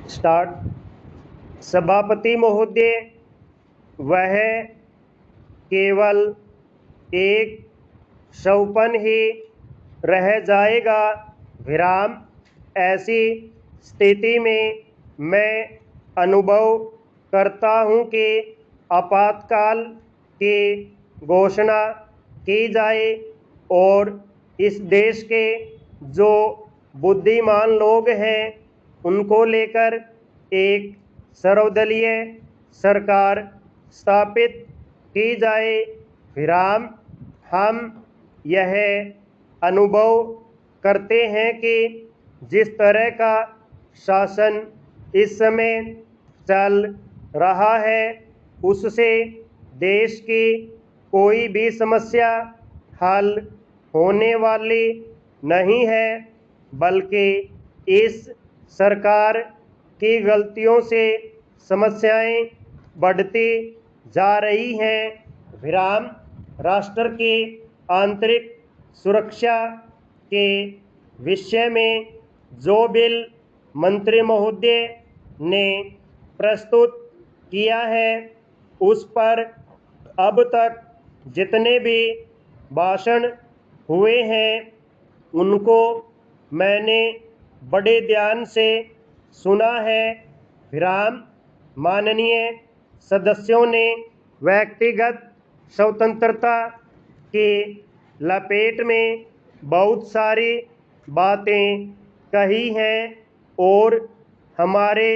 Start. सभापति महोदय, वह केवल एक सौपन ही रह जाएगा। विराम। ऐसी स्थिति में मैं अनुभव करता हूँ कि आपातकाल की घोषणा की जाए और इस देश के जो बुद्धिमान लोग हैं उनको लेकर एक सर्वदलीय सरकार स्थापित की जाए। विराम। हम यह अनुभव करते हैं कि जिस तरह का शासन इस समय चल रहा है उससे देश की कोई भी समस्या हल होने वाली नहीं है, बल्कि इस सरकार की गलतियों से समस्याएं बढ़ती जा रही हैं। विराम। राष्ट्र की आंतरिक सुरक्षा के विषय में जो बिल मंत्री महोदय ने प्रस्तुत किया है उस पर अब तक जितने भी भाषण हुए हैं उनको मैंने बड़े ध्यान से सुना है। विराम। माननीय सदस्यों ने व्यक्तिगत स्वतंत्रता की लपेट में बहुत सारी बातें कही हैं और हमारे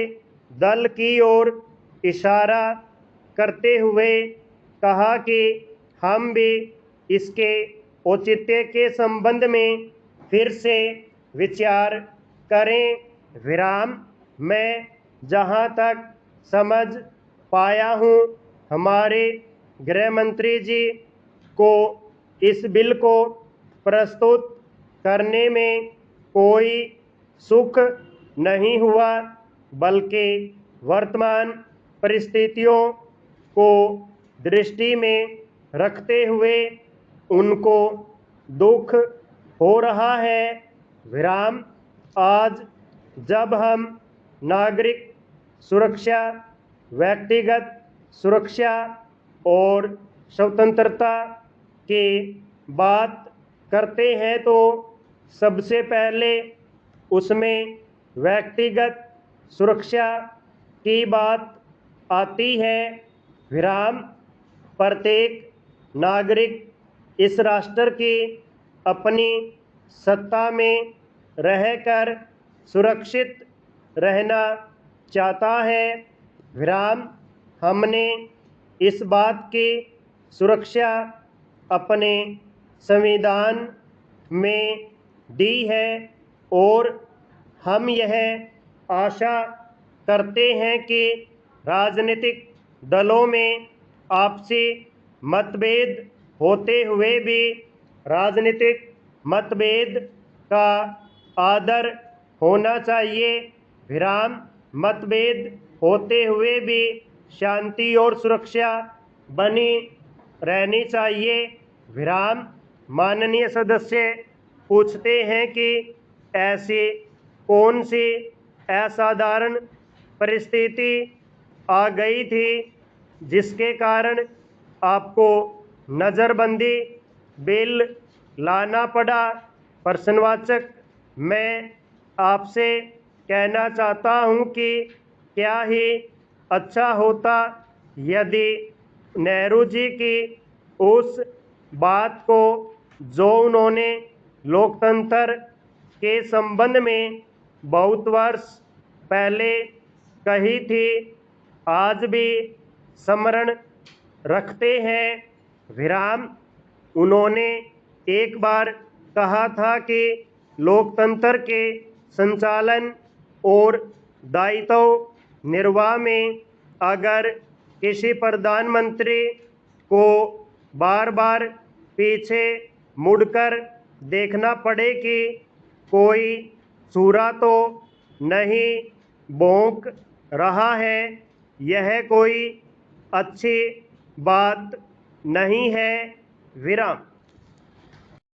दल की ओर इशारा करते हुए कहा कि हम भी इसके औचित्य के संबंध में फिर से विचार करें। विराम। मैं जहां तक समझ पाया हूं हमारे गृह मंत्री जी को इस बिल को प्रस्तुत करने में कोई सुख नहीं हुआ, बल्कि वर्तमान परिस्थितियों को दृष्टि में रखते हुए उनको दुख हो रहा है। विराम। आज जब हम नागरिक सुरक्षा, व्यक्तिगत सुरक्षा और स्वतंत्रता की बात करते हैं तो सबसे पहले उसमें व्यक्तिगत सुरक्षा की बात आती है। विराम। प्रत्येक नागरिक इस राष्ट्र की अपनी सत्ता में रहकर सुरक्षित रहना चाहता है। विराम। हमने इस बात की सुरक्षा अपने संविधान में दी है और हम यह आशा करते हैं कि राजनीतिक दलों में आपसी मतभेद होते हुए भी राजनीतिक मतभेद का आदर होना चाहिए। विराम। मतभेद होते हुए भी शांति और सुरक्षा बनी रहनी चाहिए। विराम। माननीय सदस्य पूछते हैं कि ऐसी कौन सी असाधारण परिस्थिति आ गई थी जिसके कारण आपको नज़रबंदी बिल लाना पड़ा। प्रश्नवाचक। मैं आपसे कहना चाहता हूं कि क्या ही अच्छा होता यदि नेहरू जी की उस बात को जो उन्होंने लोकतंत्र के संबंध में बहुत वर्ष पहले कही थी आज भी स्मरण रखते हैं। विराम। उन्होंने एक बार कहा था कि लोकतंत्र के संचालन और दायित्व निर्वाह में अगर किसी प्रधानमंत्री को बार बार पीछे मुड़कर देखना पड़े कि कोई सूरा तो नहीं भौंक रहा है, यह कोई अच्छी बात नहीं है। विराम।